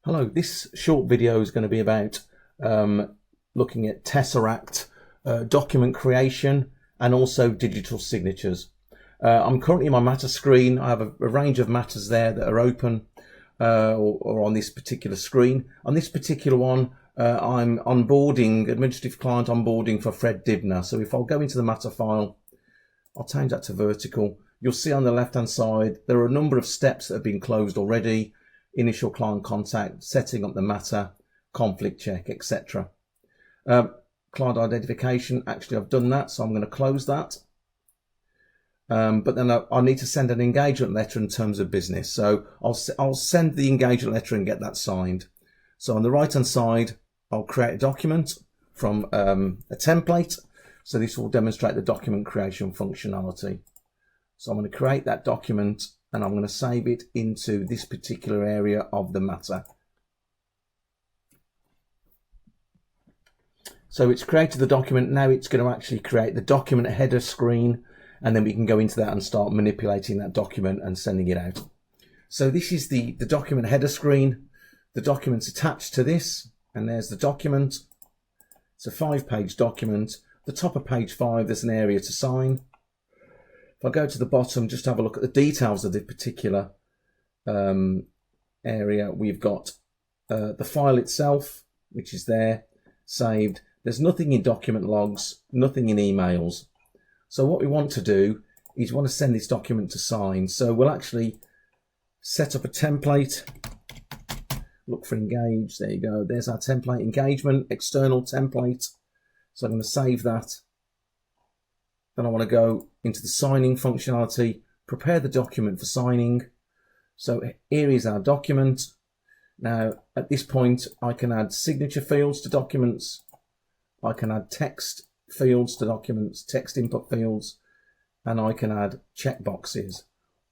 Hello, this short video is going to be about looking at Tessaract document creation and also digital signatures. I'm currently in my matter screen. I have a range of matters there that are open or on this particular screen. On this particular one, I'm onboarding, administrative client onboarding for Fred Dibner. So if I'll go into the matter file, I'll change that to vertical. You'll see on the left-hand side, there are a number of steps that have been closed already. Initial client contact, setting up the matter, conflict check, etc. Client identification, actually I've done that, so I'm going to close that. But then I need to send an engagement letter in terms of business. So I'll send the engagement letter and get that signed. So on the right hand side, I'll create a document from a template. So this will demonstrate the document creation functionality. So I'm going to create that document and I'm going to save it into this particular area of the matter. So it's created the document. Now it's going to actually create the document header screen, and then we can go into that and start manipulating that document and sending it out. So this is the document header screen. The document's attached to this, and there's the document. It's a 5-page document. The top of page 5, there's an area to sign. If I go to the bottom, just have a look at the details of the particular area. We've got the file itself, which is there, saved. There's nothing in document logs, nothing in emails. So what we want to do is we want to send this document to sign. So we'll actually set up a template. Look for engage. There you go. There's our template, engagement, external template. So I'm going to save that. Then I want to go into the signing functionality, prepare the document for signing. So here is our document. Now, at this point, I can add signature fields to documents. I can add text fields to documents, text input fields, and I can add checkboxes.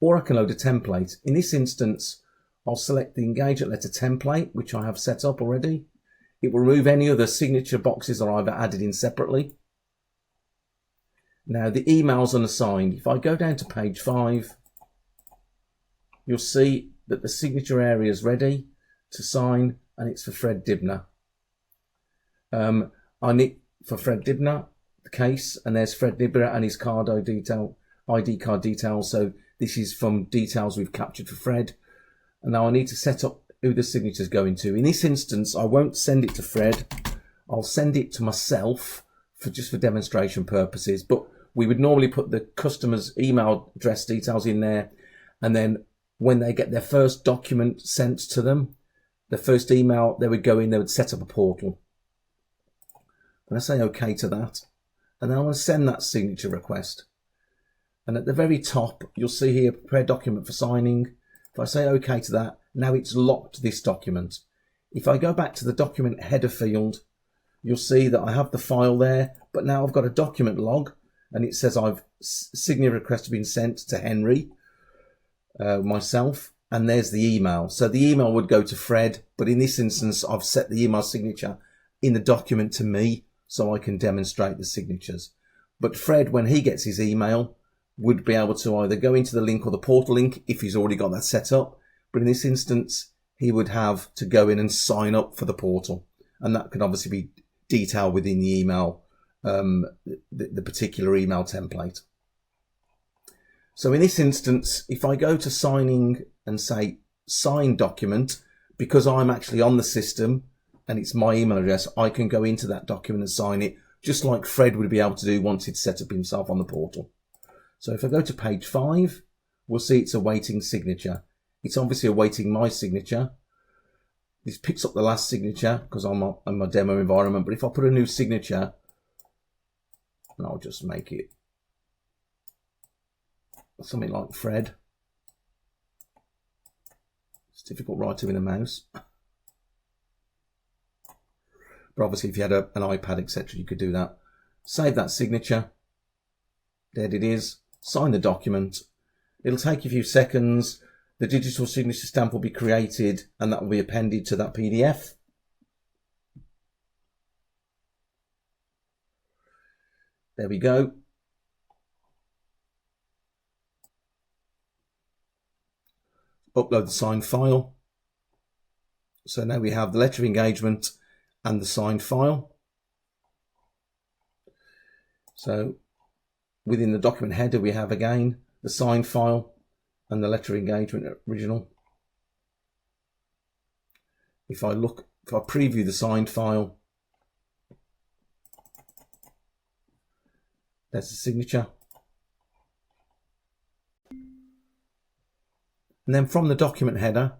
Or I can load a template. In this instance, I'll select the engagement letter template, which I have set up already. It will remove any other signature boxes that I've added in separately. Now the email's unassigned. If I go down to page 5, you'll see that the signature area is ready to sign, and it's for Fred Dibner. I need for Fred Dibner the case, and there's Fred Dibner and his ID card details. So this is from details we've captured for Fred. And now I need to set up who the signature is going to. In this instance, I won't send it to Fred. I'll send it to myself just for demonstration purposes. But we would normally put the customer's email address details in there, and then when they get their first document sent to them, the first email, they would go in, they would set up a portal. And I say OK to that, and then I want to send that signature request. And at the very top, you'll see here, prepare document for signing. If I say OK to that, now it's locked this document. If I go back to the document header field, you'll see that I have the file there, but now I've got a document log, and it says signature request has been sent to Henry, myself, and there's the email. So the email would go to Fred, but in this instance, I've set the email signature in the document to me, so I can demonstrate the signatures. But Fred, when he gets his email, would be able to either go into the link or the portal link if he's already got that set up. But in this instance, he would have to go in and sign up for the portal. And that could obviously be detailed within the email, the particular email template. So in this instance, if I go to signing and say sign document, because I'm actually on the system and it's my email address, I can go into that document and sign it, just like Fred would be able to do once he'd set up himself on the portal. So if I go to page 5, we'll see it's awaiting signature. It's obviously awaiting my signature. This picks up the last signature because I'm on my demo environment. But if I put a new signature, and I'll just make it something like Fred. It's difficult writing with a mouse. But obviously if you had an iPad, etc., you could do that. Save that signature. There it is. Sign the document. It'll take you a few seconds. The digital signature stamp will be created, and that will be appended to that PDF. There we go. Upload the signed file. So now we have the letter of engagement and the signed file. So within the document header, we have again the signed file and the letter of engagement original. If I preview the signed file, there's the signature. And then from the document header,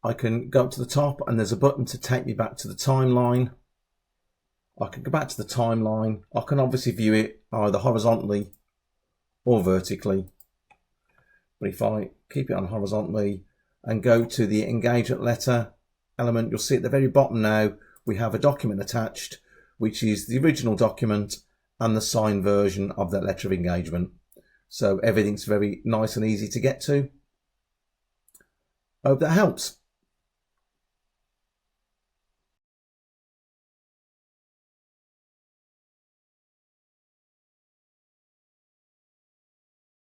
I can go up to the top and there's a button to take me back to the timeline. I can go back to the timeline. I can obviously view it either horizontally or vertically. But if I keep it on horizontally and go to the engagement letter element, you'll see at the very bottom now, we have a document attached, which is the original document and the signed version of that letter of engagement. So everything's very nice and easy to get to. I hope that helps.